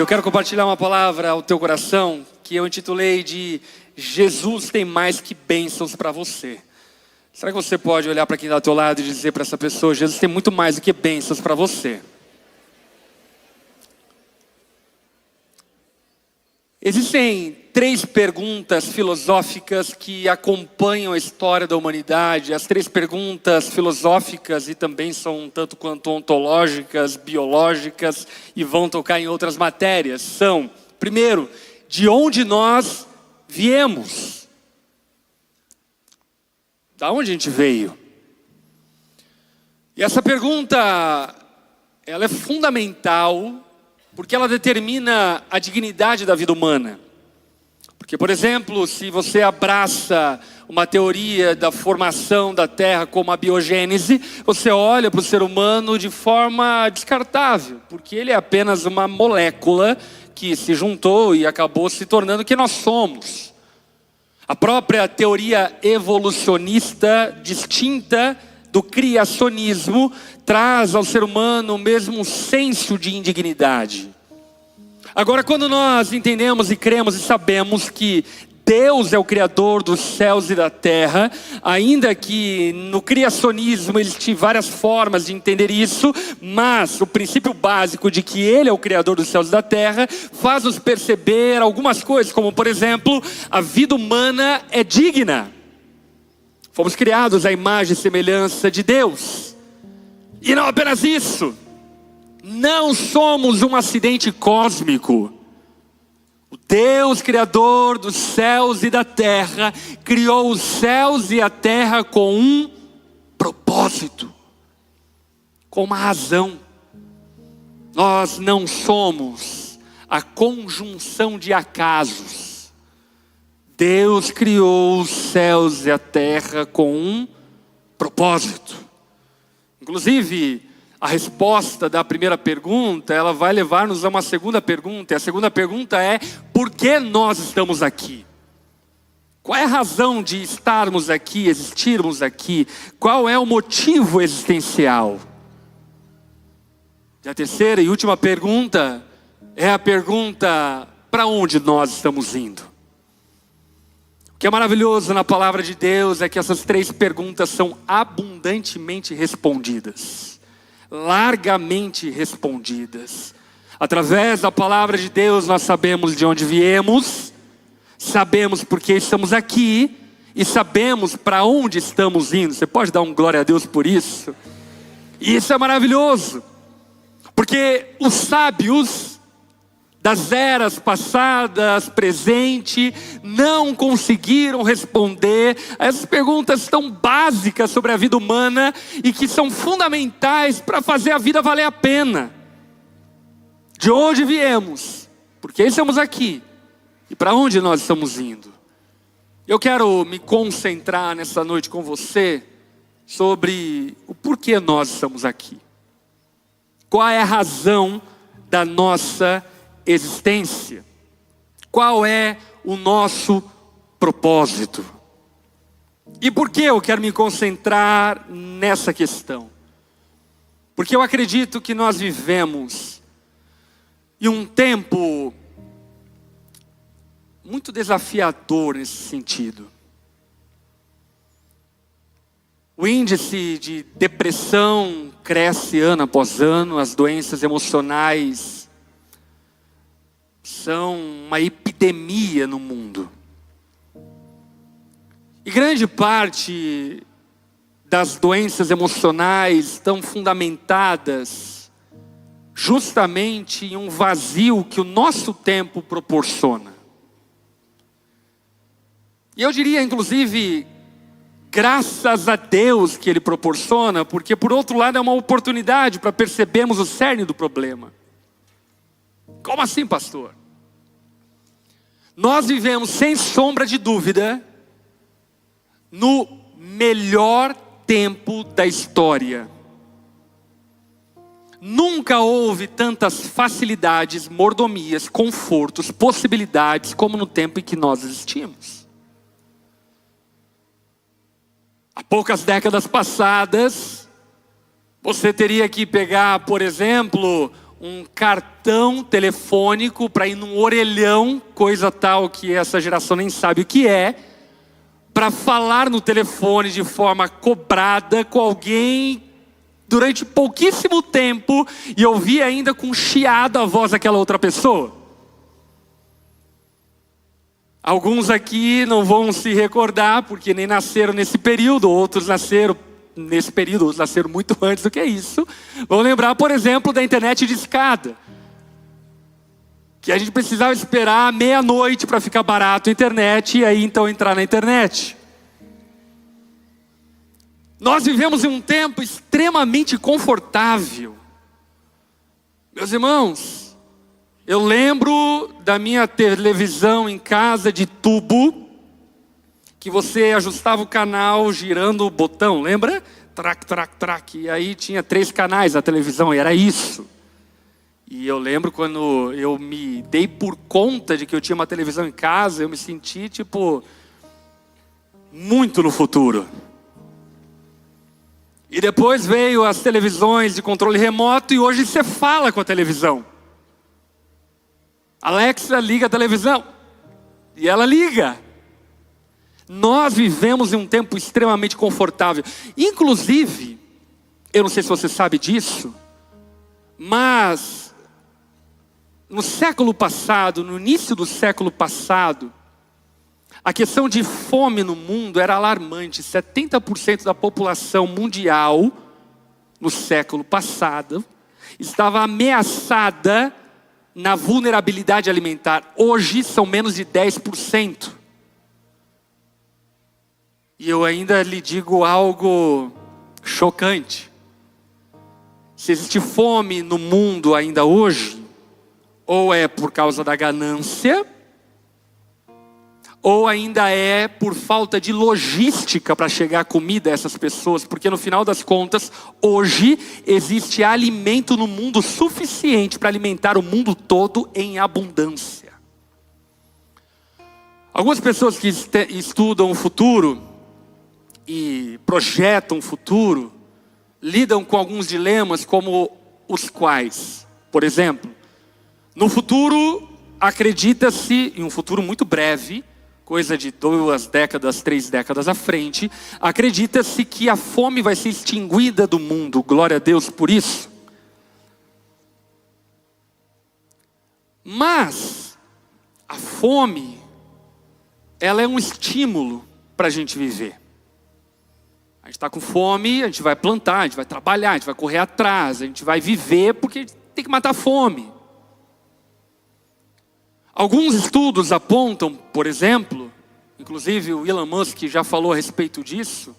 Eu quero compartilhar uma palavra ao teu coração que eu intitulei de Jesus tem mais que bênçãos para você. Será que você pode olhar para quem está ao teu lado e dizer para essa pessoa: Jesus tem muito mais do que bênçãos para você? Existem 3 perguntas filosóficas que acompanham a história da humanidade. As 3 perguntas filosóficas e também são um tanto quanto ontológicas, biológicas e vão tocar em outras matérias. São, primeiro, de onde nós viemos? Da onde a gente veio? E essa pergunta, ela é fundamental porque ela determina a dignidade da vida humana. Porque, por exemplo, se você abraça uma teoria da formação da Terra como a biogênese, você olha para o ser humano de forma descartável, porque ele é apenas uma molécula que se juntou e acabou se tornando o que nós somos. A própria teoria evolucionista, distinta do criacionismo, traz ao ser humano o mesmo senso de indignidade. Agora, quando nós entendemos e cremos e sabemos que Deus é o Criador dos céus e da terra, ainda que no criacionismo existem várias formas de entender isso, mas o princípio básico de que Ele é o Criador dos céus e da terra faz-nos perceber algumas coisas, como por exemplo, a vida humana é digna. Fomos criados à imagem e semelhança de Deus. E não apenas isso, não somos um acidente cósmico. O Deus Criador dos céus e da terra criou os céus e a terra com um propósito, com uma razão. Nós não somos a conjunção de acasos. Deus criou os céus e a terra com um propósito. Inclusive, a resposta da primeira pergunta, ela vai levar-nos a uma segunda pergunta. E a segunda pergunta é: por que nós estamos aqui? Qual é a razão de estarmos aqui, existirmos aqui? Qual é o motivo existencial? E a terceira e última pergunta é a pergunta: para onde nós estamos indo? O que é maravilhoso na palavra de Deus é que essas 3 perguntas são abundantemente respondidas, largamente respondidas. Através da palavra de Deus nós sabemos de onde viemos, sabemos por que estamos aqui e sabemos para onde estamos indo. Você pode dar um glória a Deus por isso? E isso é maravilhoso, porque os sábios das eras passadas, presente, não conseguiram responder a essas perguntas tão básicas sobre a vida humana e que são fundamentais para fazer a vida valer a pena. De onde viemos? Por que estamos aqui? E para onde nós estamos indo? Eu quero me concentrar nessa noite com você sobre o porquê nós estamos aqui. Qual é a razão da nossa existência? Qual é o nosso propósito? E por que eu quero me concentrar nessa questão? Porque eu acredito que nós vivemos em um tempo muito desafiador nesse sentido. O índice de depressão cresce ano após ano, as doenças emocionais são uma epidemia no mundo. E grande parte das doenças emocionais estão fundamentadas justamente em um vazio que o nosso tempo proporciona. E eu diria, inclusive, graças a Deus que Ele proporciona, porque por outro lado é uma oportunidade para percebermos o cerne do problema. Como assim, pastor? Nós vivemos, sem sombra de dúvida, no melhor tempo da história. Nunca houve tantas facilidades, mordomias, confortos, possibilidades como no tempo em que nós existimos. Há poucas décadas passadas, você teria que pegar, por exemplo, um cartão telefônico para ir num orelhão, coisa tal que essa geração nem sabe o que é, para falar no telefone de forma cobrada com alguém durante pouquíssimo tempo e ouvir ainda com chiado a voz daquela outra pessoa. Alguns aqui não vão se recordar porque nem nasceram nesse período, outros nasceram nesse período, outros nasceram muito antes do que isso. Vão lembrar, por exemplo, da internet de escada, que a gente precisava esperar meia-noite para ficar barato a internet e aí então entrar na internet. Nós vivemos em um tempo extremamente confortável. Meus irmãos, eu lembro da minha televisão em casa de tubo, que você ajustava o canal girando o botão, lembra? Trac, trac, trac. E aí tinha 3 canais na televisão, e era isso. E eu lembro quando eu me dei por conta de que eu tinha uma televisão em casa, eu me senti, muito no futuro. E depois veio as televisões de controle remoto e hoje você fala com a televisão. Alexa, liga a televisão. E ela liga. Nós vivemos em um tempo extremamente confortável. Inclusive, eu não sei se você sabe disso, mas no século passado, no início do século passado, a questão de fome no mundo era alarmante. 70% da população mundial, no século passado, estava ameaçada na vulnerabilidade alimentar. Hoje são menos de 10%. E eu ainda lhe digo algo chocante. Se existe fome no mundo ainda hoje, ou é por causa da ganância, ou ainda é por falta de logística para chegar comida a essas pessoas, porque no final das contas, hoje existe alimento no mundo suficiente para alimentar o mundo todo em abundância. Algumas pessoas que estudam o futuro e projetam o futuro, lidam com alguns dilemas como os quais, por exemplo, no futuro acredita-se, em um futuro muito breve, coisa de 2 décadas, 3 décadas à frente, acredita-se que a fome vai ser extinguida do mundo. Glória a Deus por isso. Mas a fome, ela é um estímulo para a gente viver. A gente está com fome, a gente vai plantar, a gente vai trabalhar, a gente vai correr atrás, a gente vai viver porque tem que matar a fome. Alguns estudos apontam, por exemplo, inclusive o Elon Musk já falou a respeito disso,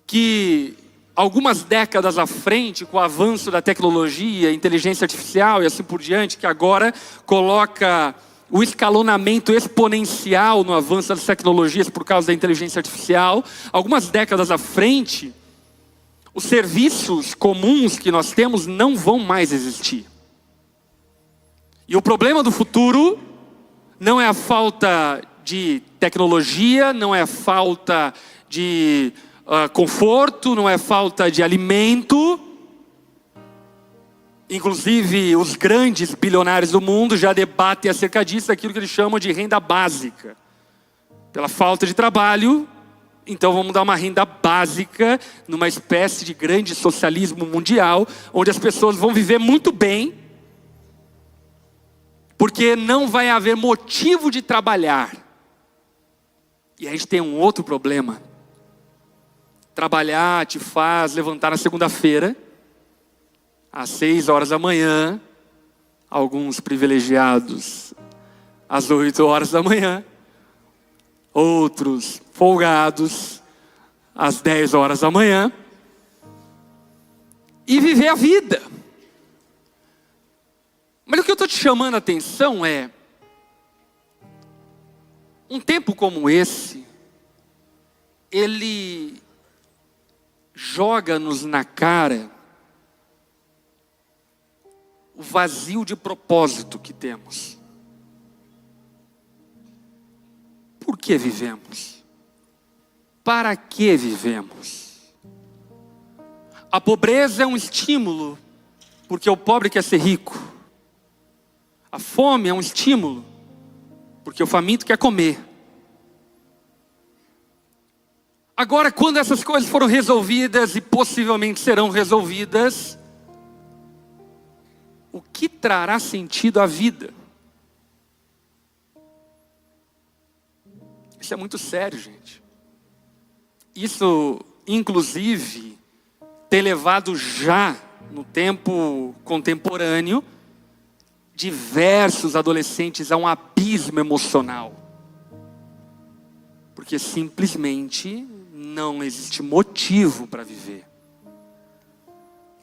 que algumas décadas à frente, com o avanço da tecnologia, inteligência artificial e assim por diante, que agora coloca o escalonamento exponencial no avanço das tecnologias por causa da inteligência artificial, algumas décadas à frente, os serviços comuns que nós temos não vão mais existir. E o problema do futuro não é a falta de tecnologia, não é a falta de conforto, não é a falta de alimento. Inclusive, os grandes bilionários do mundo já debatem acerca disso, aquilo que eles chamam de renda básica. Pela falta de trabalho, então vamos dar uma renda básica numa espécie de grande socialismo mundial, onde as pessoas vão viver muito bem, porque não vai haver motivo de trabalhar. E a gente tem um outro problema. Trabalhar te faz levantar na segunda-feira, às 6 horas da manhã, alguns privilegiados às 8 horas da manhã, outros folgados às 10 horas da manhã, e viver a vida. Mas o que eu estou te chamando a atenção é, um tempo como esse, ele joga-nos na cara o vazio de propósito que temos. Por que vivemos? Para que vivemos? A pobreza é um estímulo porque o pobre quer ser rico. A fome é um estímulo, porque o faminto quer comer. Agora, quando essas coisas foram resolvidas e possivelmente serão resolvidas, o que trará sentido à vida? Isso é muito sério, gente. Isso, inclusive, tem levado já, no tempo contemporâneo, diversos adolescentes a um abismo emocional. Porque simplesmente não existe motivo para viver.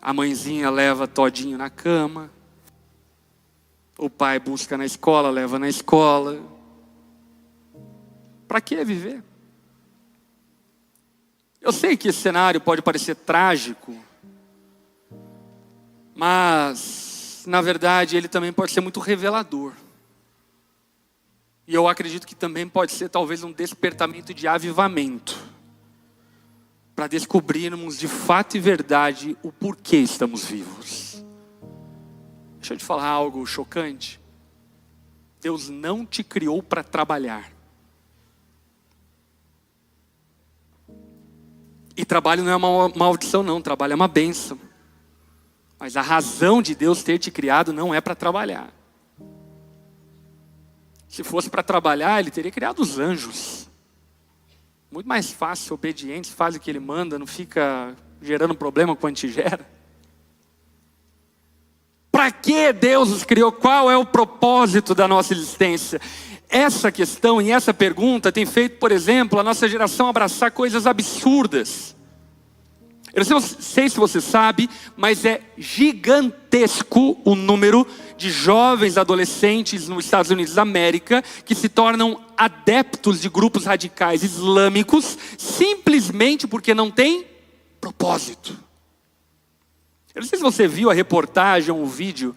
A mãezinha leva todinho na cama. O pai busca na escola, leva na escola. Para que viver? Eu sei que esse cenário pode parecer trágico, mas, na verdade, ele também pode ser muito revelador. E eu acredito que também pode ser talvez um despertamento de avivamento, para descobrirmos de fato e verdade o porquê estamos vivos. Deixa eu te falar algo chocante. Deus não te criou para trabalhar. E trabalho não é uma maldição não, trabalho é uma bênção. Mas a razão de Deus ter te criado não é para trabalhar. Se fosse para trabalhar, Ele teria criado os anjos. Muito mais fácil, obedientes, faz o que Ele manda, não fica gerando problema quando te gera. Para que Deus os criou? Qual é o propósito da nossa existência? Essa questão e essa pergunta tem feito, por exemplo, a nossa geração abraçar coisas absurdas. Eu não sei se você sabe, mas é gigantesco o número de jovens adolescentes nos Estados Unidos da América que se tornam adeptos de grupos radicais islâmicos simplesmente porque não tem propósito. Eu não sei se você viu a reportagem ou o vídeo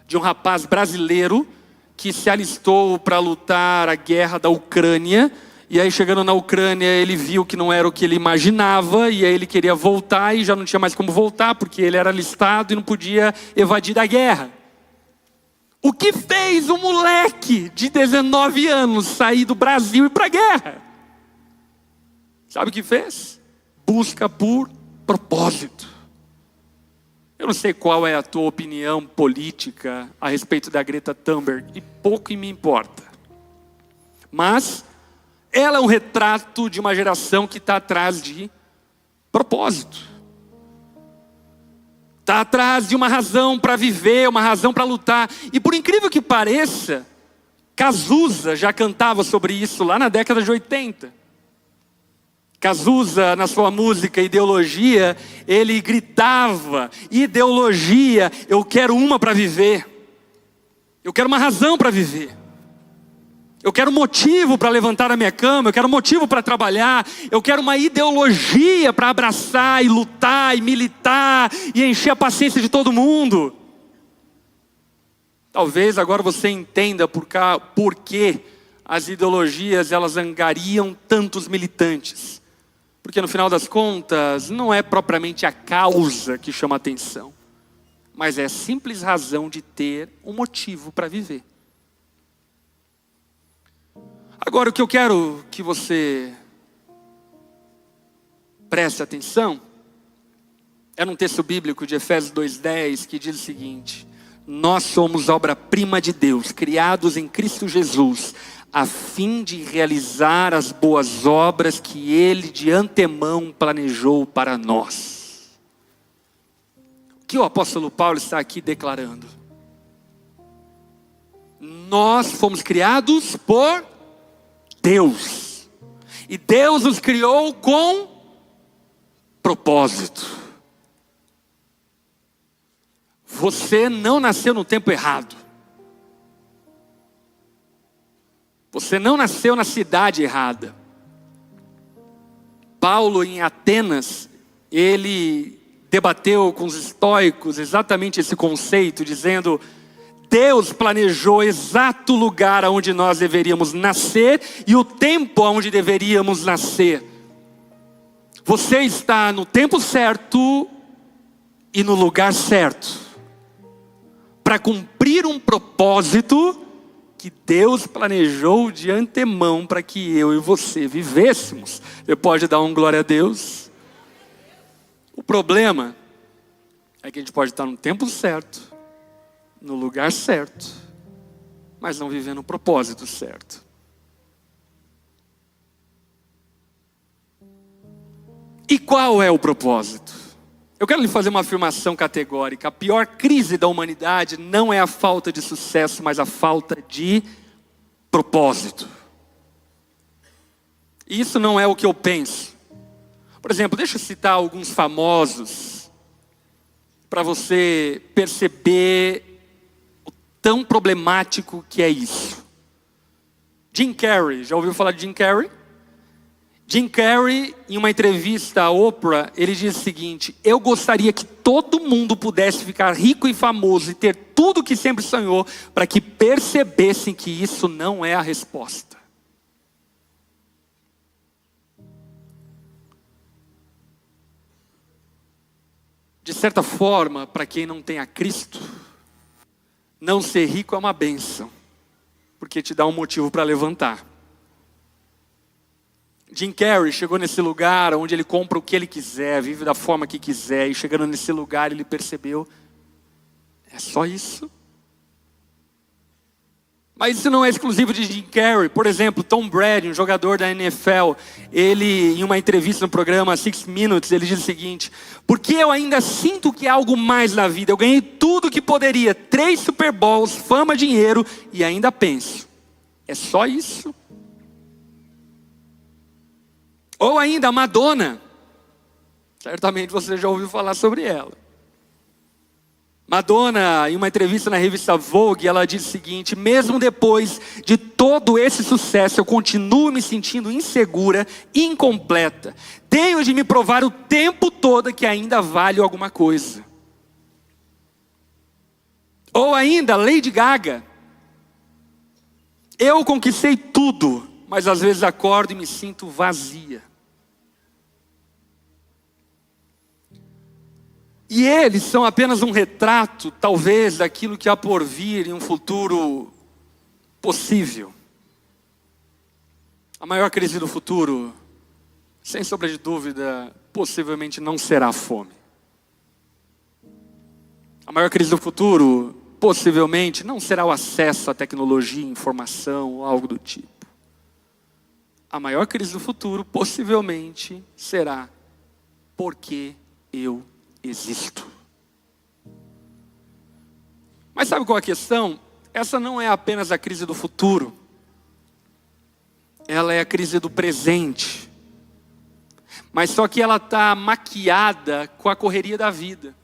de um rapaz brasileiro que se alistou para lutar a guerra da Ucrânia. E aí chegando na Ucrânia ele viu que não era o que ele imaginava. E aí ele queria voltar e já não tinha mais como voltar, porque ele era alistado e não podia evadir da guerra. O que fez um moleque de 19 anos sair do Brasil e ir para a guerra? Sabe o que fez? Busca por propósito. Eu não sei qual é a tua opinião política a respeito da Greta Thunberg, e pouco me importa. Mas ela é um retrato de uma geração que está atrás de propósito. Está atrás de uma razão para viver, uma razão para lutar. E por incrível que pareça, Cazuza já cantava sobre isso lá na década de 80. Cazuza, na sua música Ideologia, ele gritava: ideologia, eu quero uma para viver. Eu quero uma razão para viver. Eu quero motivo para levantar a minha cama, eu quero motivo para trabalhar, eu quero uma ideologia para abraçar e lutar e militar e encher a paciência de todo mundo. Talvez agora você entenda por que as ideologias elas angariam tantos militantes. Porque no final das contas, não é propriamente a causa que chama a atenção, mas é a simples razão de ter um motivo para viver. Agora, o que eu quero que você preste atenção é num texto bíblico de Efésios 2:10, que diz o seguinte: nós somos obra-prima de Deus, criados em Cristo Jesus, a fim de realizar as boas obras que Ele de antemão planejou para nós. O que o apóstolo Paulo está aqui declarando? Nós fomos criados por Deus. E Deus nos criou com propósito. Você não nasceu no tempo errado. Você não nasceu na cidade errada. Paulo, em Atenas, ele debateu com os estoicos exatamente esse conceito, dizendo: Deus planejou exato lugar onde nós deveríamos nascer e o tempo onde deveríamos nascer. Você está no tempo certo e no lugar certo. para cumprir um propósito que Deus planejou de antemão para que eu e você vivêssemos. Você pode dar um glória a Deus? O problema é que a gente pode estar no tempo certo, no lugar certo, mas não vivendo o propósito certo. E qual é o propósito? Eu quero lhe fazer uma afirmação categórica. A pior crise da humanidade não é a falta de sucesso, mas a falta de propósito. E isso não é o que eu penso. Por exemplo, deixa eu citar alguns famosos para você perceber o tão problemático que é isso. Jim Carrey, já ouviu falar de Jim Carrey? Jim Carrey, em uma entrevista à Oprah, ele diz o seguinte: eu gostaria que todo mundo pudesse ficar rico e famoso e ter tudo o que sempre sonhou, para que percebessem que isso não é a resposta. De certa forma, para quem não tem a Cristo, não ser rico é uma bênção, porque te dá um motivo para levantar. Jim Carrey chegou nesse lugar onde ele compra o que ele quiser, vive da forma que quiser, e chegando nesse lugar ele percebeu, é só isso? Mas isso não é exclusivo de Jim Carrey. Por exemplo, Tom Brady, um jogador da NFL, ele, em uma entrevista no programa 6 Minutes, ele diz o seguinte: porque eu ainda sinto que há algo mais na vida, eu ganhei tudo que poderia, 3 Super Bowls, fama, dinheiro, e ainda penso, é só isso? Ou ainda a Madonna, certamente você já ouviu falar sobre ela. Madonna, em uma entrevista na revista Vogue, ela diz o seguinte: mesmo depois de todo esse sucesso, eu continuo me sentindo insegura, incompleta. Tenho de me provar o tempo todo que ainda vale alguma coisa. Ou ainda, Lady Gaga: eu conquistei tudo, mas às vezes acordo e me sinto vazia. E eles são apenas um retrato, talvez, daquilo que há por vir em um futuro possível. A maior crise do futuro, sem sombra de dúvida, possivelmente não será a fome. A maior crise do futuro, possivelmente, não será o acesso à tecnologia, informação ou algo do tipo. A maior crise do futuro, possivelmente, será porque eu existo. Mas sabe qual é a questão? Essa não é apenas a crise do futuro. Ela é a crise do presente. Mas só que ela está maquiada com a correria da vida.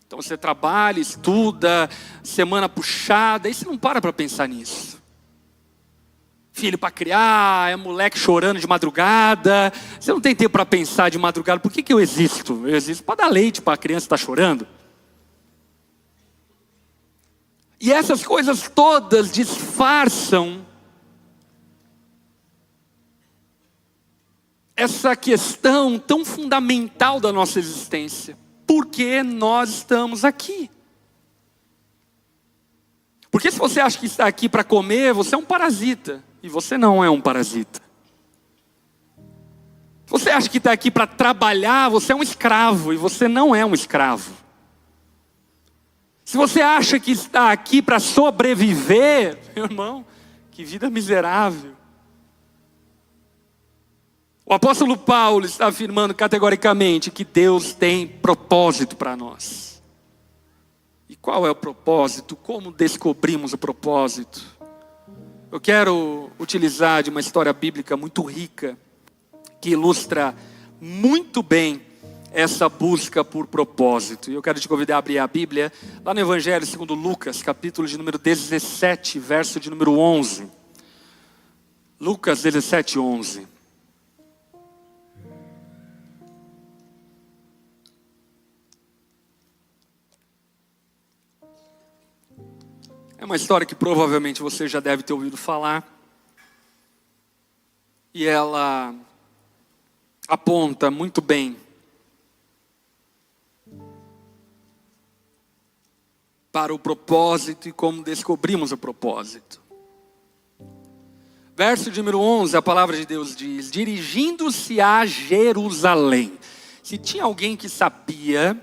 Então você trabalha, estuda, semana puxada, e você não para pensar nisso. Filho para criar, é moleque chorando de madrugada. Você não tem tempo para pensar de madrugada. Por que eu existo? Eu existo para dar leite para a criança que está chorando. E essas coisas todas disfarçam essa questão tão fundamental da nossa existência. Por que nós estamos aqui? Porque se você acha que está aqui para comer, você é um parasita. E você não é um parasita. Se você acha que está aqui para trabalhar, você é um escravo. E você não é um escravo. Se você acha que está aqui para sobreviver, meu irmão, que vida miserável. O apóstolo Paulo está afirmando categoricamente que Deus tem propósito para nós. E qual é o propósito? Como descobrimos o propósito? Eu quero utilizar de uma história bíblica muito rica, que ilustra muito bem essa busca por propósito. E eu quero te convidar a abrir a Bíblia, lá no Evangelho segundo Lucas, capítulo de número 17, verso de número 11. Lucas 17, 11. É uma história que provavelmente você já deve ter ouvido falar. E ela aponta muito bem para o propósito e como descobrimos o propósito. Verso de número 11, a palavra de Deus diz: dirigindo-se a Jerusalém. Se tinha alguém que sabia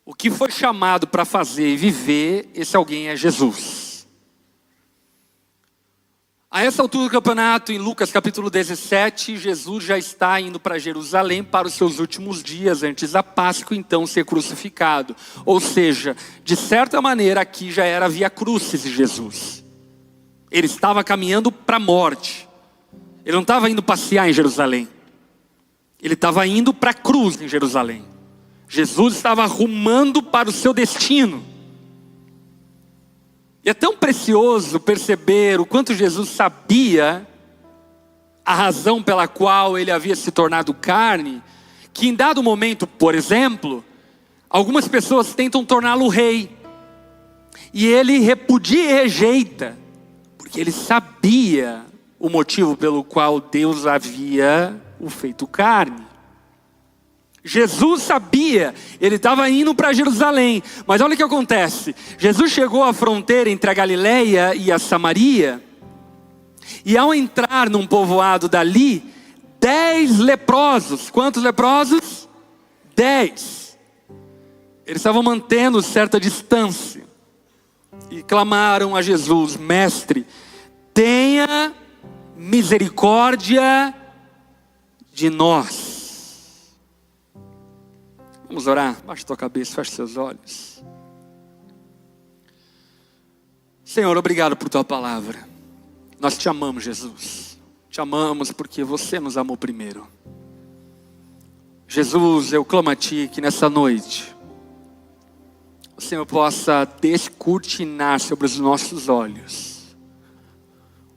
o que foi chamado para fazer e viver, esse alguém é Jesus. A essa altura do campeonato, em Lucas capítulo 17, Jesus já está indo para Jerusalém para os seus últimos dias antes da Páscoa, então ser crucificado. Ou seja, de certa maneira aqui já era a via crucis de Jesus. Ele estava caminhando para a morte. Ele não estava indo passear em Jerusalém. Ele estava indo para a cruz em Jerusalém. Jesus estava rumando para o seu destino. E é tão precioso perceber o quanto Jesus sabia a razão pela qual ele havia se tornado carne, que em dado momento, por exemplo, algumas pessoas tentam torná-lo rei. E ele repudia e rejeita, porque ele sabia o motivo pelo qual Deus havia o feito carne. Jesus sabia, ele estava indo para Jerusalém, mas olha o que acontece. Jesus chegou à fronteira entre a Galileia e a Samaria, e ao entrar num povoado dali, 10 leprosos, quantos leprosos? 10. Eles estavam mantendo certa distância, e clamaram a Jesus: mestre, tenha misericórdia de nós. Vamos orar? Baixa tua cabeça, fecha seus olhos. Senhor, obrigado por tua palavra. Nós te amamos, Jesus. Te amamos porque você nos amou primeiro. Jesus, eu clamo a ti que nessa noite o Senhor possa descortinar sobre os nossos olhos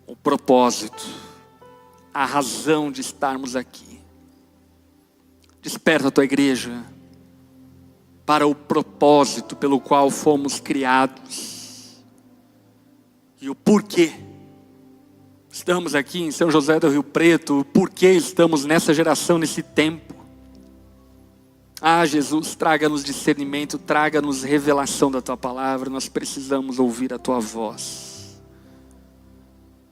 o propósito, a razão de estarmos aqui. Desperta a tua igreja para o propósito pelo qual fomos criados e o porquê estamos aqui em São José do Rio Preto, o porquê estamos nessa geração, nesse tempo. Ah, Jesus, traga-nos discernimento, traga-nos revelação da tua palavra. Nós precisamos ouvir a tua voz.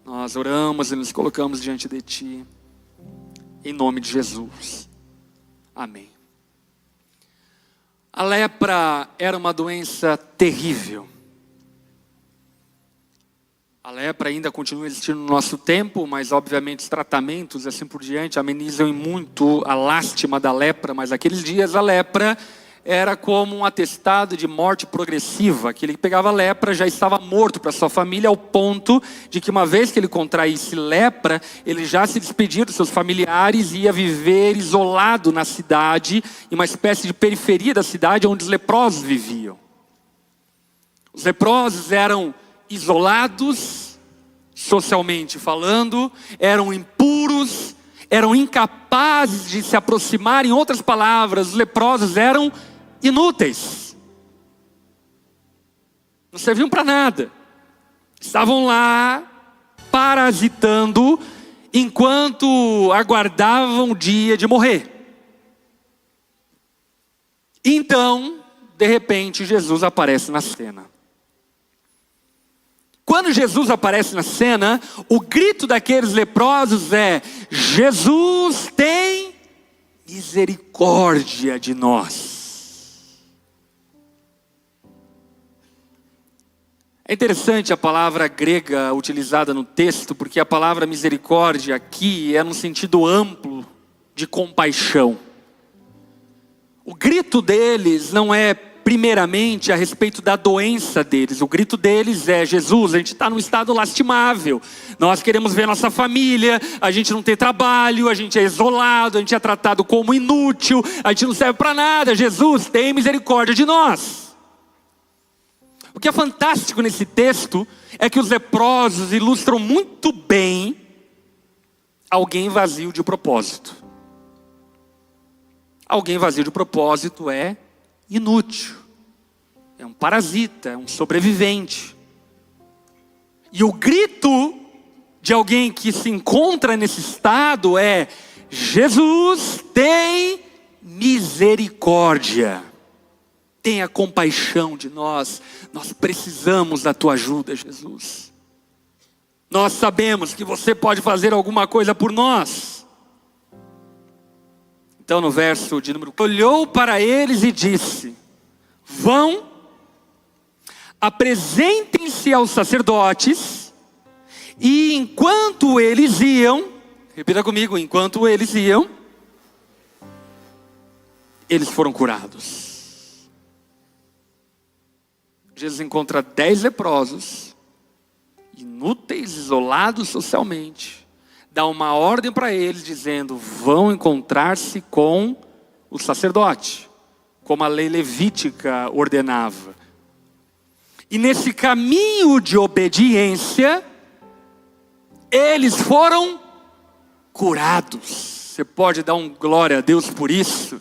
Nós oramos e nos colocamos diante de ti, em nome de Jesus, amém. A lepra era uma doença terrível. A lepra ainda continua existindo no nosso tempo, mas obviamente os tratamentos assim por diante amenizam muito a lástima da lepra. Mas naqueles dias a lepra era como um atestado de morte progressiva. Aquele que pegava lepra já estava morto para sua família, ao ponto de que uma vez que ele contraísse lepra, ele já se despedia dos seus familiares e ia viver isolado na cidade, em uma espécie de periferia da cidade onde os leprosos viviam. Os leprosos eram isolados, socialmente falando, eram impuros, eram incapazes de se aproximar. Em outras palavras, os leprosos eram inúteis, não serviam para nada, estavam lá parasitando enquanto aguardavam o dia de morrer. Então, de repente, Jesus aparece na cena. Quando Jesus aparece na cena, o grito daqueles leprosos é: Jesus, tem misericórdia de nós. É interessante a palavra grega utilizada no texto, porque a palavra misericórdia aqui é num sentido amplo de compaixão. O grito deles não é primeiramente a respeito da doença deles. O grito deles é: Jesus, a gente está num estado lastimável. Nós queremos ver nossa família, a gente não tem trabalho, a gente é isolado, a gente é tratado como inútil, a gente não serve para nada. Jesus, tem misericórdia de nós. O que é fantástico nesse texto é que os leprosos ilustram muito bem alguém vazio de propósito. Alguém vazio de propósito é inútil, é um parasita, é um sobrevivente. E o grito de alguém que se encontra nesse estado é: Jesus, tem misericórdia. tenha compaixão de nós. Nós precisamos da tua ajuda, Jesus. Nós sabemos que você pode fazer alguma coisa por nós. Então no verso de número 4, olhou para eles e disse: vão, apresentem-se aos sacerdotes. E enquanto eles iam, repita comigo, enquanto eles iam, eles foram curados. Jesus encontra 10 leprosos, inúteis, isolados socialmente, dá uma ordem para eles dizendo: vão encontrar-se com o sacerdote, como a lei levítica ordenava. E nesse caminho de obediência, eles foram curados. Você pode dar um glória a Deus por isso?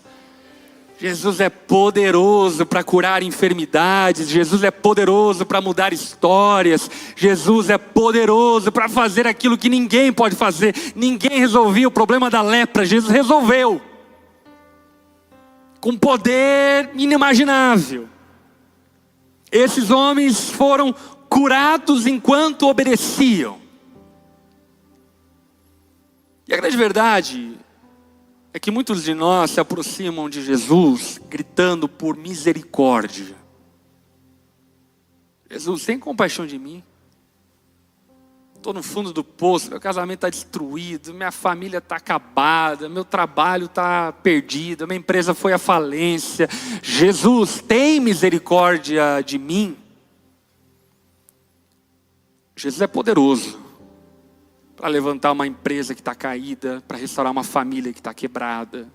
Jesus é poderoso para curar enfermidades. Jesus é poderoso para mudar histórias. Jesus é poderoso para fazer aquilo que ninguém pode fazer. Ninguém resolvia o problema da lepra. Jesus resolveu. Com poder inimaginável. Esses homens foram curados enquanto obedeciam. E a grande verdade é que muitos de nós se aproximam de Jesus gritando por misericórdia. Jesus, tem compaixão de mim. Estou no fundo do poço, meu casamento está destruído, minha família está acabada, meu trabalho está perdido, minha empresa foi à falência. Jesus, tem misericórdia de mim. Jesus é poderoso para levantar uma empresa que está caída, para restaurar uma família que está quebrada,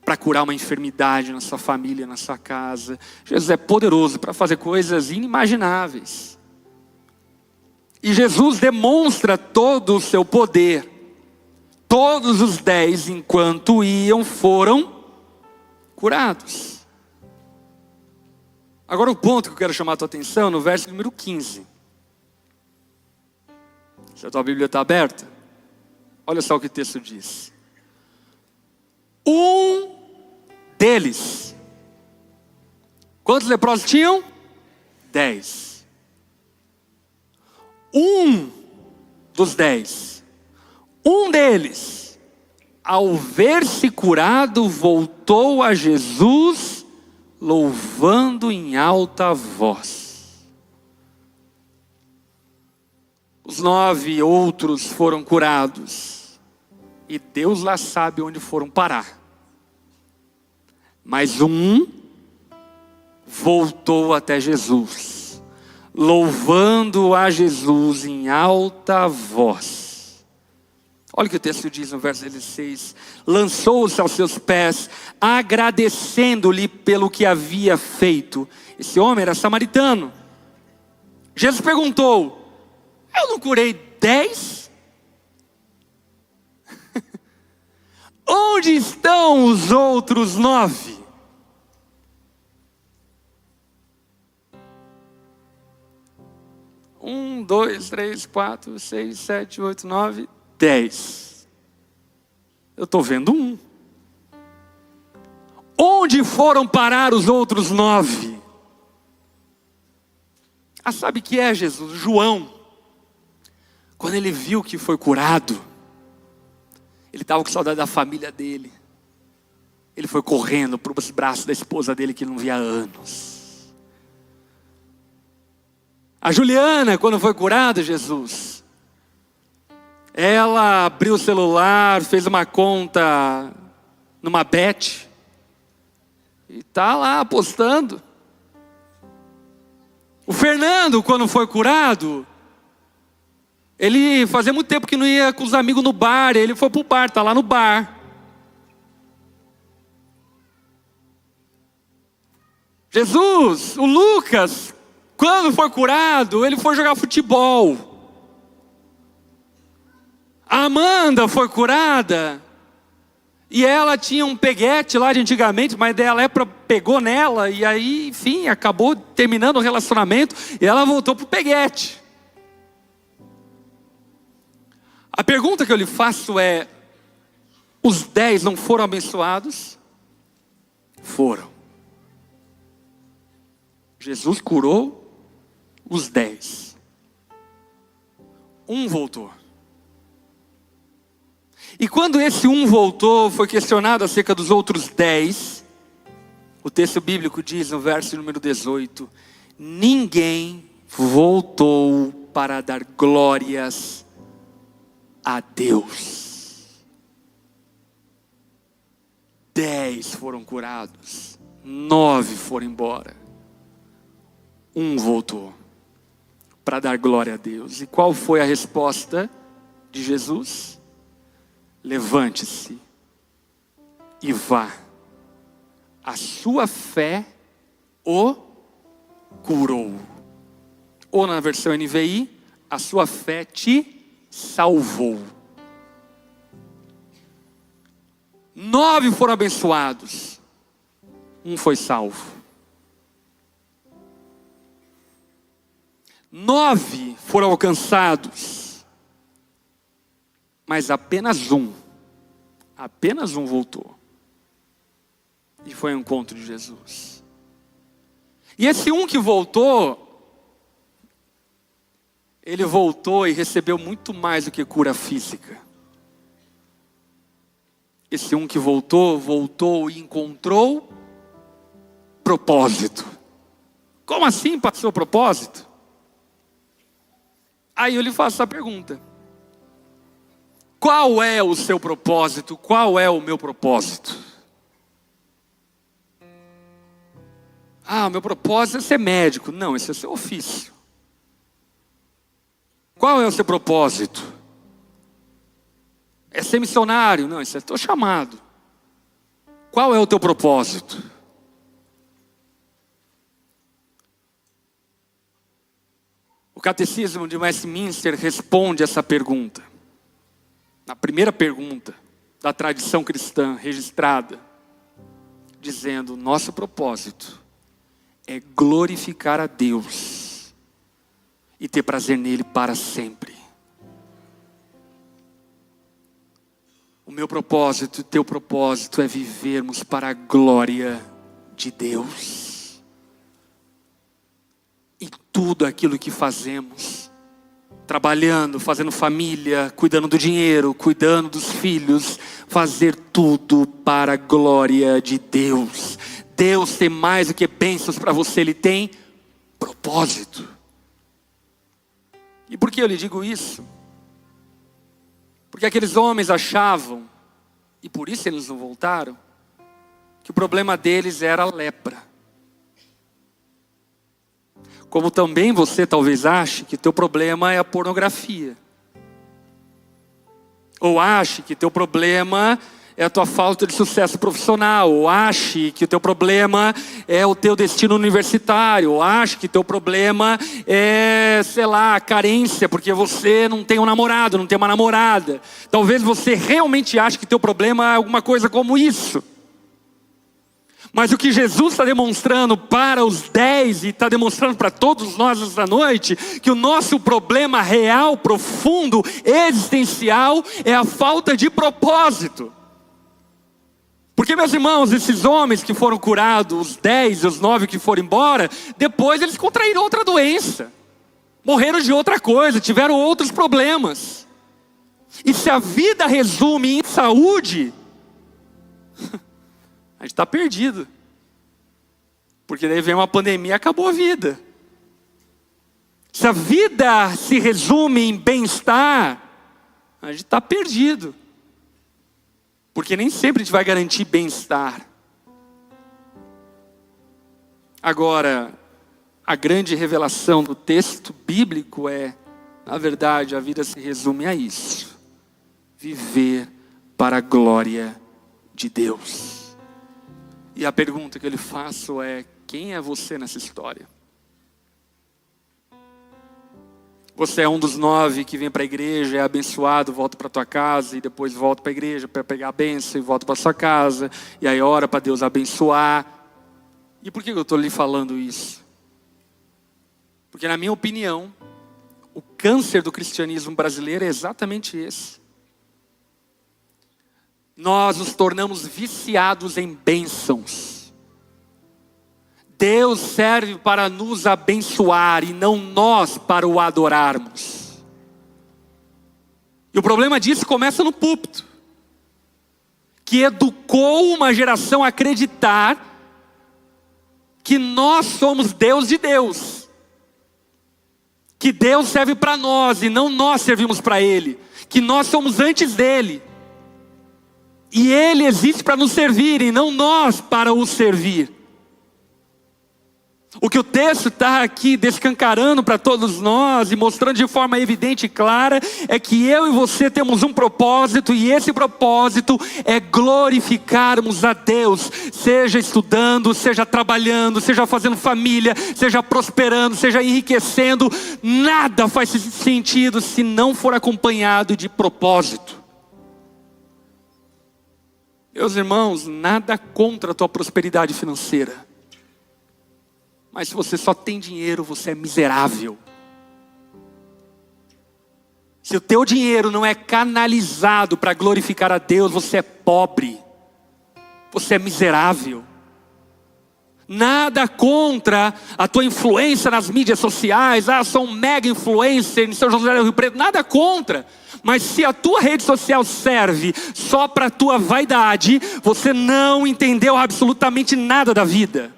para curar uma enfermidade na sua família, na sua casa. Jesus é poderoso para fazer coisas inimagináveis. E Jesus demonstra todo o seu poder. Todos os 10, enquanto iam, foram curados. Agora o ponto que eu quero chamar a tua atenção, no verso número 15. Se a tua Bíblia está aberta, olha só o que o texto diz. Um deles. Quantos leprosos tinham? 10. Um dos 10. Um deles, ao ver-se curado, voltou a Jesus, louvando em alta voz. Os 9 outros foram curados, e Deus lá sabe onde foram parar. Mas um voltou até Jesus, louvando a Jesus em alta voz. Olha o que o texto diz no verso 16: lançou-se aos seus pés, agradecendo-lhe pelo que havia feito. Esse homem era samaritano. Jesus perguntou: eu não curei 10? Onde estão os outros 9? Um, 2, 3, 4, 6, 7, 8, 9, 10. Eu estou vendo um. Onde foram parar os outros 9? Ah, sabe que é, Jesus? João, quando ele viu que foi curado, ele estava com saudade da família dele. Ele foi correndo para os braços da esposa dele que não via há anos. A Juliana, quando foi curada, Jesus, ela abriu o celular, fez uma conta numa Bet e está lá postando. O Fernando, quando foi curado, ele fazia muito tempo que não ia com os amigos no bar. Ele foi para o bar, está lá no bar. Jesus, o Lucas, quando foi curado, ele foi jogar futebol. A Amanda foi curada, e ela tinha um peguete lá de antigamente, mas daí a lepra pegou nela, e aí, enfim, acabou terminando o relacionamento, e ela voltou para o peguete. A pergunta que eu lhe faço é: os 10 não foram abençoados? Foram. Jesus curou os 10. Um voltou. E quando esse um voltou, foi questionado acerca dos outros 10. O texto bíblico diz no verso número 18: ninguém voltou para dar glórias a Deus. 10 foram curados, 9 foram embora. Um voltou para dar glória a Deus. E qual foi a resposta de Jesus? Levante-se e vá. A sua fé o curou. Ou na versão NVI, a sua fé te salvou. 9 foram abençoados. Um foi salvo. 9 foram alcançados. Mas apenas um voltou. E foi ao encontro de Jesus. E esse um que voltou, ele voltou e recebeu muito mais do que cura física. Esse um que voltou e encontrou propósito. Como assim passou propósito? Aí eu lhe faço a pergunta: qual é o seu propósito? Qual é o meu propósito? O meu propósito é ser médico. Não, esse é o seu ofício. Qual é o seu propósito? É ser missionário? Não, esse é o teu chamado. Qual é o teu propósito? O Catecismo de Westminster responde essa pergunta. Na primeira pergunta da tradição cristã registrada, dizendo: nosso propósito é glorificar a Deus e ter prazer nele para sempre. O meu propósito, o teu propósito é vivermos para a glória de Deus. E tudo aquilo que fazemos, trabalhando, fazendo família, cuidando do dinheiro, cuidando dos filhos, fazer tudo para a glória de Deus. Deus tem mais do que bênçãos para você, Ele tem propósito. E por que eu lhe digo isso? Porque aqueles homens achavam, e por isso eles não voltaram, que o problema deles era a lepra. Como também você talvez ache que teu problema é a pornografia. Ou ache que teu problema é a tua falta de sucesso profissional. Ou ache que o teu problema é o teu destino universitário. Ou ache que teu problema é, a carência, porque você não tem um namorado, não tem uma namorada. Talvez você realmente ache que teu problema é alguma coisa como isso. Mas o que Jesus está demonstrando para os 10 e está demonstrando para todos nós esta noite, que o nosso problema real, profundo, existencial, é a falta de propósito. Porque, meus irmãos, esses homens que foram curados, os 10 e os 9 que foram embora, depois eles contraíram outra doença. Morreram de outra coisa, tiveram outros problemas. E se a vida resume em saúde, a gente está perdido. Porque daí vem uma pandemia e acabou a vida. Se a vida se resume em bem-estar, a gente está perdido. Porque nem sempre a gente vai garantir bem-estar. Agora, a grande revelação do texto bíblico é, na verdade, a vida se resume a isso: viver para a glória de Deus. E a pergunta que eu lhe faço é: quem é você nessa história? Você é um dos 9 que vem para a igreja, é abençoado, volta para a tua casa e depois volta para a igreja para pegar a bênção e volta para a sua casa. E aí ora para Deus abençoar. E por que eu estou lhe falando isso? Porque, na minha opinião, o câncer do cristianismo brasileiro é exatamente esse. Nós nos tornamos viciados em bênçãos. Deus serve para nos abençoar e não nós para o adorarmos. E o problema disso começa no púlpito, que educou uma geração a acreditar que nós somos Deus de Deus, que Deus serve para nós e não nós servimos para Ele, que nós somos antes dEle, e Ele existe para nos servir e não nós para o servir. O que o texto está aqui descancarando para todos nós e mostrando de forma evidente e clara é que eu e você temos um propósito, e esse propósito é glorificarmos a Deus, seja estudando, seja trabalhando, seja fazendo família, seja prosperando, seja enriquecendo. Nada faz sentido se não for acompanhado de propósito. Meus irmãos, nada contra a tua prosperidade financeira. Mas se você só tem dinheiro, você é miserável. Se o teu dinheiro não é canalizado para glorificar a Deus, você é pobre. Você é miserável. Nada contra a tua influência nas mídias sociais. Eu sou um mega influencer em São José do Rio Preto. Nada contra. Mas se a tua rede social serve só para a tua vaidade, você não entendeu absolutamente nada da vida.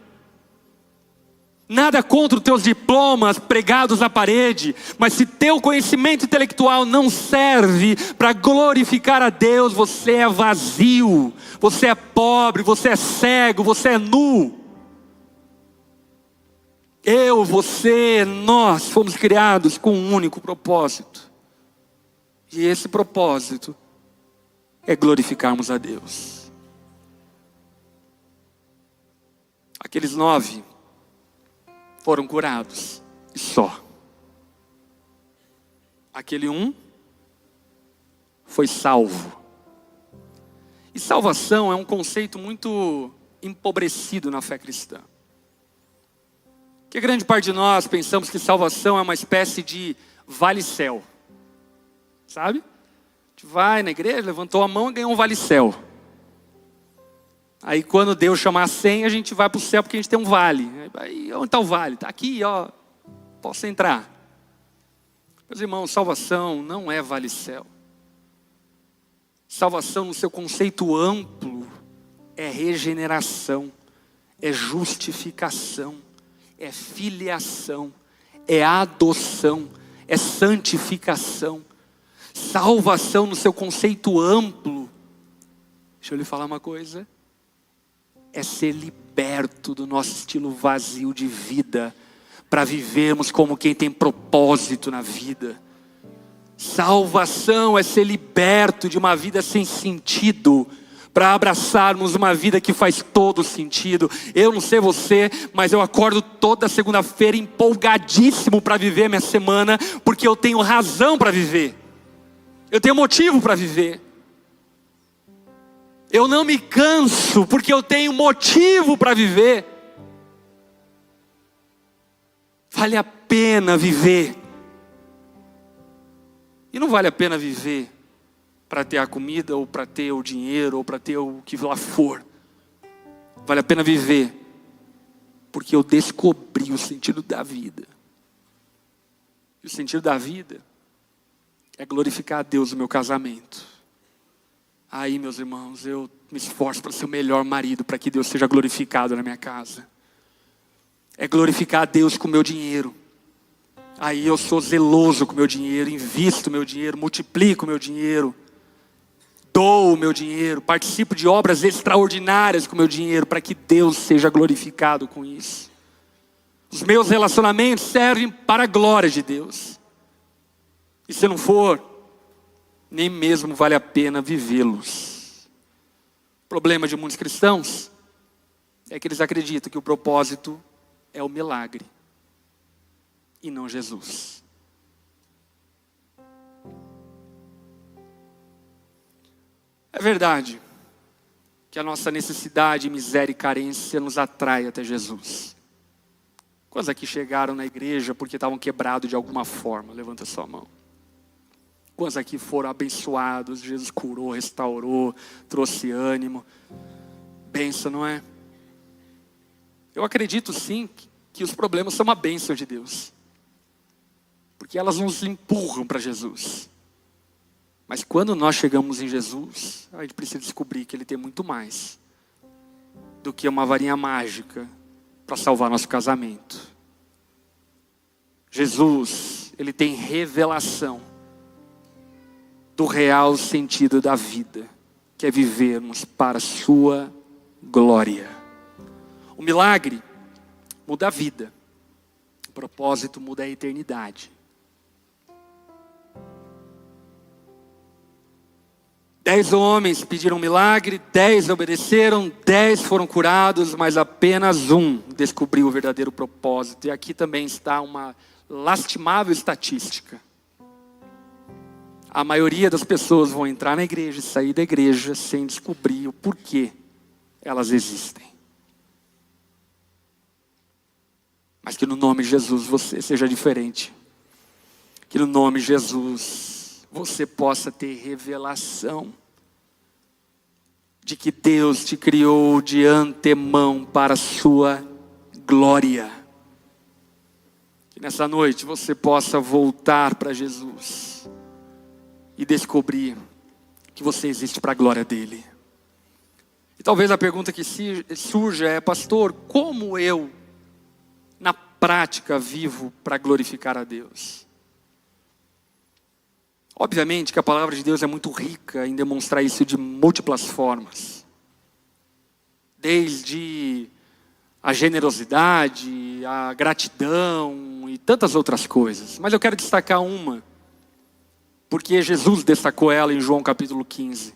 Nada contra os teus diplomas pregados na parede, mas se teu conhecimento intelectual não serve para glorificar a Deus, você é vazio, você é pobre, você é cego, você é nu. Eu, você, nós fomos criados com um único propósito. E esse propósito é glorificarmos a Deus. Aqueles 9 foram curados, e só. Aquele 1 foi salvo. E salvação é um conceito muito empobrecido na fé cristã. Que grande parte de nós pensamos que salvação é uma espécie de vale-céu. Sabe? A gente vai na igreja, levantou a mão e ganhou um vale-céu. Aí quando Deus chamar a senha, a gente vai para o céu porque a gente tem um vale. Aí, onde está o vale? Está aqui, ó. Posso entrar. Meus irmãos, salvação não é vale-céu. Salvação no seu conceito amplo é regeneração, é justificação, é filiação, é adoção, é santificação. Salvação no seu conceito amplo, deixa eu lhe falar uma coisa, é ser liberto do nosso estilo vazio de vida, para vivermos como quem tem propósito na vida. Salvação é ser liberto de uma vida sem sentido, para abraçarmos uma vida que faz todo sentido. Eu não sei você, mas eu acordo toda segunda-feira empolgadíssimo para viver minha semana, porque eu tenho razão para viver. Eu tenho motivo para viver. Eu não me canso porque eu tenho motivo para viver. Vale a pena viver. E não vale a pena viver para ter a comida, ou para ter o dinheiro, ou para ter o que lá for. Vale a pena viver porque eu descobri o sentido da vida. E o sentido da vida é glorificar a Deus no meu casamento. Aí, meus irmãos, eu me esforço para ser o melhor marido, para que Deus seja glorificado na minha casa. É glorificar a Deus com o meu dinheiro. Aí eu sou zeloso com o meu dinheiro, invisto o meu dinheiro, multiplico o meu dinheiro, dou o meu dinheiro, participo de obras extraordinárias com o meu dinheiro, para que Deus seja glorificado com isso. Os meus relacionamentos servem para a glória de Deus. E se não for, nem mesmo vale a pena vivê-los. O problema de muitos cristãos é que eles acreditam que o propósito é o milagre e não Jesus. É verdade que a nossa necessidade, miséria e carência nos atrai até Jesus. Quantos aqui chegaram na igreja porque estavam quebrados de alguma forma? Levanta sua mão. Quantos aqui foram abençoados? Jesus curou, restaurou, trouxe ânimo. Bênção, não é? Eu acredito sim que os problemas são uma bênção de Deus, porque elas nos empurram para Jesus. Mas quando nós chegamos em Jesus, a gente precisa descobrir que Ele tem muito mais do que uma varinha mágica para salvar nosso casamento. Jesus, Ele tem revelação do real sentido da vida, que é vivermos para a sua glória. O milagre muda a vida, o propósito muda a eternidade. 10 homens pediram milagre, 10 obedeceram, 10 foram curados, mas apenas um descobriu o verdadeiro propósito. E aqui também está uma lastimável estatística. A maioria das pessoas vão entrar na igreja e sair da igreja sem descobrir o porquê elas existem. Mas que no nome de Jesus você seja diferente. Que no nome de Jesus você possa ter revelação de que Deus te criou de antemão para a sua glória. Que nessa noite você possa voltar para Jesus e descobrir que você existe para a glória dele. E talvez a pergunta que surja é: pastor, como eu, na prática, vivo para glorificar a Deus? Obviamente que a palavra de Deus é muito rica em demonstrar isso de múltiplas formas. Desde a generosidade, a gratidão e tantas outras coisas. Mas eu quero destacar uma, porque Jesus destacou ela em João capítulo 15.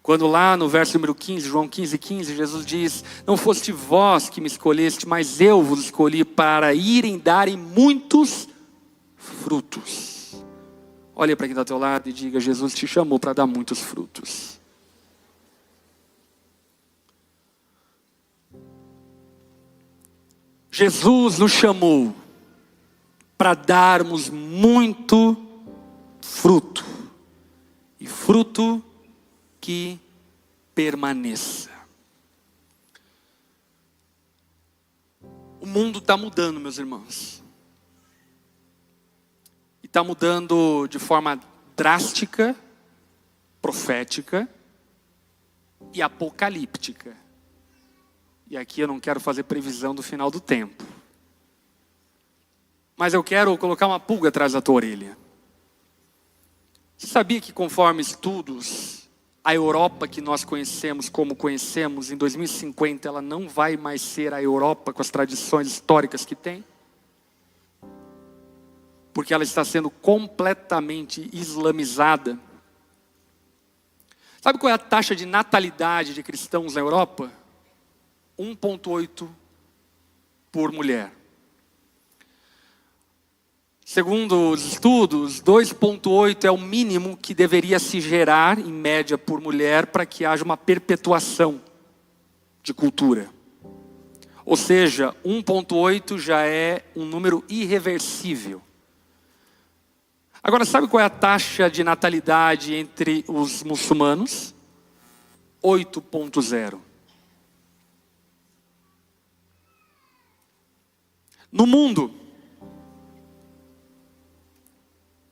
Quando lá no verso número 15, João 15:15, Jesus diz: não foste vós que me escolheste, mas eu vos escolhi para irem darem muitos frutos. Olha para quem está ao teu lado e diga: Jesus te chamou para dar muitos frutos. Jesus nos chamou para darmos muito fruto. E fruto que permaneça. O mundo está mudando, meus irmãos. E está mudando de forma drástica, profética e apocalíptica. E aqui eu não quero fazer previsão do final do tempo. Mas eu quero colocar uma pulga atrás da tua orelha. Você sabia que, conforme estudos, a Europa que nós conhecemos como conhecemos, em 2050 ela não vai mais ser a Europa com as tradições históricas que tem? Porque ela está sendo completamente islamizada. Sabe qual é a taxa de natalidade de cristãos na Europa? 1,8 por mulher. Segundo os estudos, 2,8 é o mínimo que deveria se gerar, em média, por mulher, para que haja uma perpetuação de cultura. Ou seja, 1,8 já é um número irreversível. Agora, sabe qual é a taxa de natalidade entre os muçulmanos? 8,0. No mundo,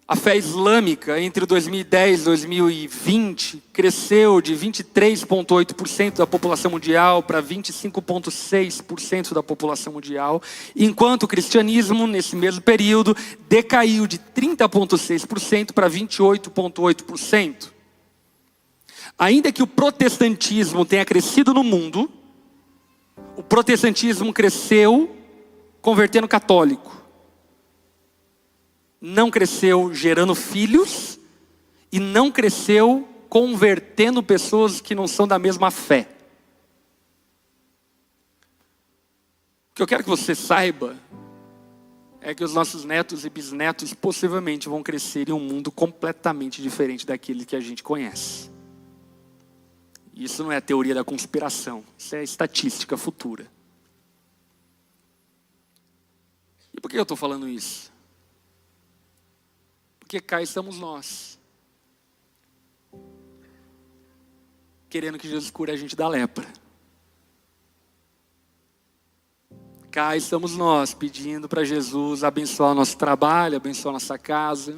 a fé islâmica entre 2010 e 2020 cresceu de 23,8% da população mundial para 25,6% da população mundial, enquanto o cristianismo, nesse mesmo período, decaiu de 30,6% para 28,8%. Ainda que o protestantismo tenha crescido no mundo, o protestantismo cresceu convertendo católico. Não cresceu gerando filhos e não cresceu convertendo pessoas que não são da mesma fé. O que eu quero que você saiba é que os nossos netos e bisnetos possivelmente vão crescer em um mundo completamente diferente daquele que a gente conhece. Isso não é a teoria da conspiração, isso é estatística futura. E por que eu estou falando isso? Porque cá estamos nós, querendo que Jesus cure a gente da lepra. cá estamos nós pedindo para Jesus abençoar o nosso trabalho, abençoar a nossa casa,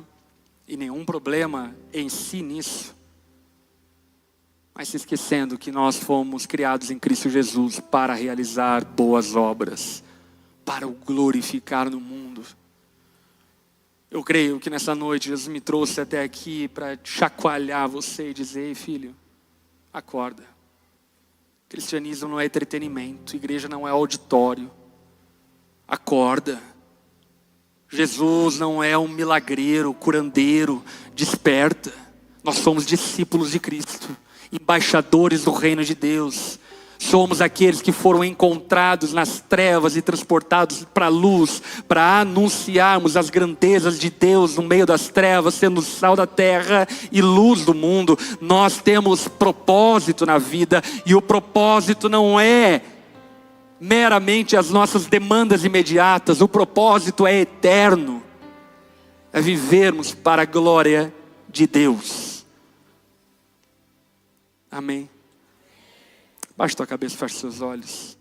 e nenhum problema em si nisso. Mas se esquecendo que nós fomos criados em Cristo Jesus para realizar boas obras, para o glorificar no mundo. Eu creio que nessa noite Jesus me trouxe até aqui para chacoalhar você e dizer: ei, filho, acorda. Cristianismo não é entretenimento, igreja não é auditório. Acorda. Jesus não é um milagreiro, curandeiro, desperta. Nós somos discípulos de Cristo, embaixadores do reino de Deus. Somos aqueles que foram encontrados nas trevas e transportados para a luz, para anunciarmos as grandezas de Deus no meio das trevas, sendo sal da terra e luz do mundo. Nós temos propósito na vida, e o propósito não é meramente as nossas demandas imediatas. O propósito é eterno, é vivermos para a glória de Deus. Amém. Baixe tua cabeça, feche seus olhos.